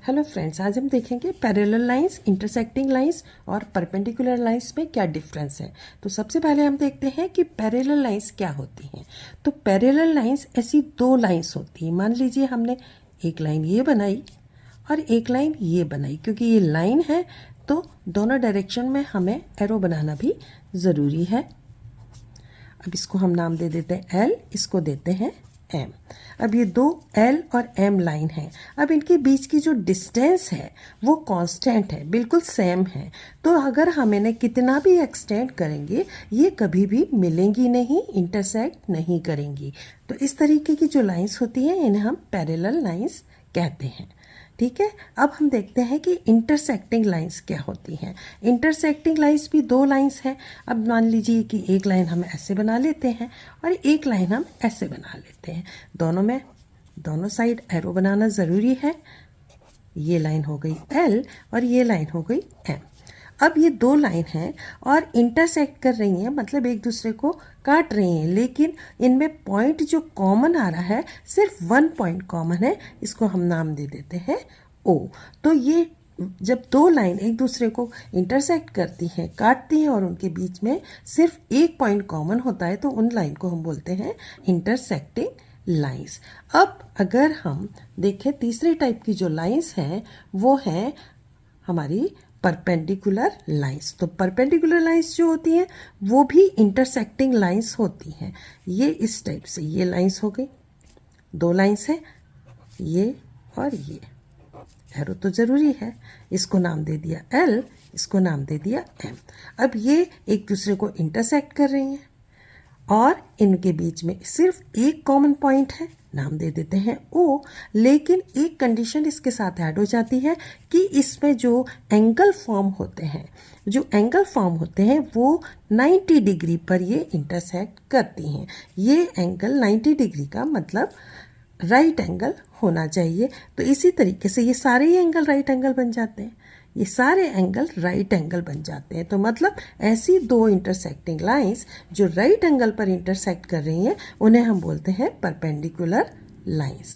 Hello friends, आज हम देखेंगे पैरेलल लाइंस, इंटरसेक्टिंग लाइंस और परपेंडिकुलर लाइंस में क्या डिफरेंस है। तो सबसे पहले हम देखते हैं कि पैरेलल लाइंस क्या होती हैं। तो पैरेलल लाइंस ऐसी दो लाइंस होती हैं। मान लीजिए हमने एक लाइन ये बनाई और एक लाइन ये बनाई। क्योंकि ये लाइन है तो दोनों डायरेक्शन में हमें एरो बनाना भी ज़रूरी है। अब इसको हम नाम दे देते हैं एल, इसको देते हैं एम। अब ये दो एल और एम लाइन है। अब इनके बीच की जो डिस्टेंस है वो कांस्टेंट है, बिल्कुल सेम है। तो अगर हम इन्हें कितना भी एक्सटेंड करेंगे ये कभी भी मिलेंगी नहीं, इंटरसेक्ट नहीं करेंगी। तो इस तरीके की जो लाइंस होती हैं इन्हें हम पैरेलल लाइंस कहते हैं। ठीक है, अब हम देखते हैं कि इंटरसेक्टिंग लाइंस क्या होती हैं। इंटरसेक्टिंग लाइंस भी दो लाइंस हैं। अब मान लीजिए कि एक लाइन हम ऐसे बना लेते हैं और एक लाइन हम ऐसे बना लेते हैं। दोनों साइड एरो बनाना ज़रूरी है। ये लाइन हो गई एल और ये लाइन हो गई एम। अब ये दो लाइन हैं और इंटरसेक्ट कर रही हैं, मतलब एक दूसरे को काट रही हैं, लेकिन इनमें पॉइंट जो कॉमन आ रहा है सिर्फ वन पॉइंट कॉमन है। इसको हम नाम दे देते हैं ओ। तो ये जब दो लाइन एक दूसरे को इंटरसेक्ट करती हैं, काटती हैं और उनके बीच में सिर्फ एक पॉइंट कॉमन होता है तो उन लाइन को हम बोलते हैं इंटरसेक्टिंग लाइंस। अब अगर हम देखें तीसरे टाइप की जो लाइंस हैं वो हैं हमारी परपेंडिकुलर लाइंस। तो परपेंडिकुलर लाइंस जो होती हैं वो भी इंटरसेक्टिंग लाइंस होती हैं। ये इस टाइप से ये लाइंस हो गई, दो लाइंस है ये और ये। एरो तो ज़रूरी है, इसको नाम दे दिया एल, इसको नाम दे दिया एम। अब ये एक दूसरे को इंटरसेक्ट कर रही हैं और इनके बीच में सिर्फ एक कॉमन पॉइंट है, नाम दे देते हैं ओ। लेकिन एक कंडीशन इसके साथ ऐड हो जाती है कि इसमें जो एंगल फॉर्म होते हैं वो 90 डिग्री पर ये इंटरसेक्ट करती हैं। ये एंगल 90 डिग्री का मतलब राइट एंगल होना चाहिए। तो इसी तरीके से ये सारे ही एंगल राइट एंगल बन जाते हैं, ये सारे एंगल राइट एंगल बन जाते हैं। तो मतलब ऐसी दो इंटरसेक्टिंग लाइंस जो राइट एंगल पर इंटरसेक्ट कर रही हैं उन्हें हम बोलते हैं परपेंडिकुलर लाइंस।